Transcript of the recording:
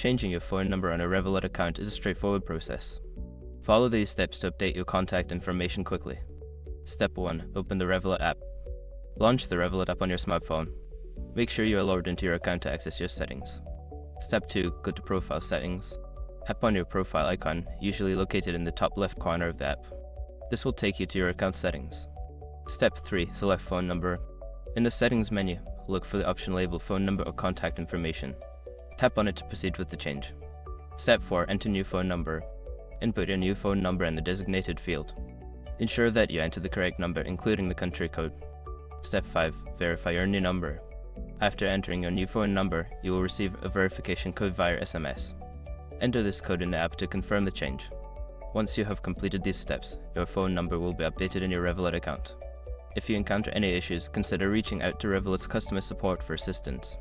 Changing your phone number on a Revolut account is a straightforward process. Follow these steps to update your contact information quickly. Step 1. Open the Revolut app. Launch the Revolut app on your smartphone. Make sure you are logged into your account to access your settings. Step 2. Go to Profile Settings. Tap on your profile icon, usually located in the top left corner of the app. This will take you to your account settings. Step 3. Select Phone Number. In the Settings menu, look for the option labeled Phone Number or Contact Information. Tap on it to proceed with the change. Step 4. Enter new phone number. Input your new phone number in the designated field. Ensure that you enter the correct number, including the country code. Step 5. Verify your new number. After entering your new phone number, you will receive a verification code via SMS. Enter this code in the app to confirm the change. Once you have completed these steps, your phone number will be updated in your Revolut account. If you encounter any issues, consider reaching out to Revolut's customer support for assistance.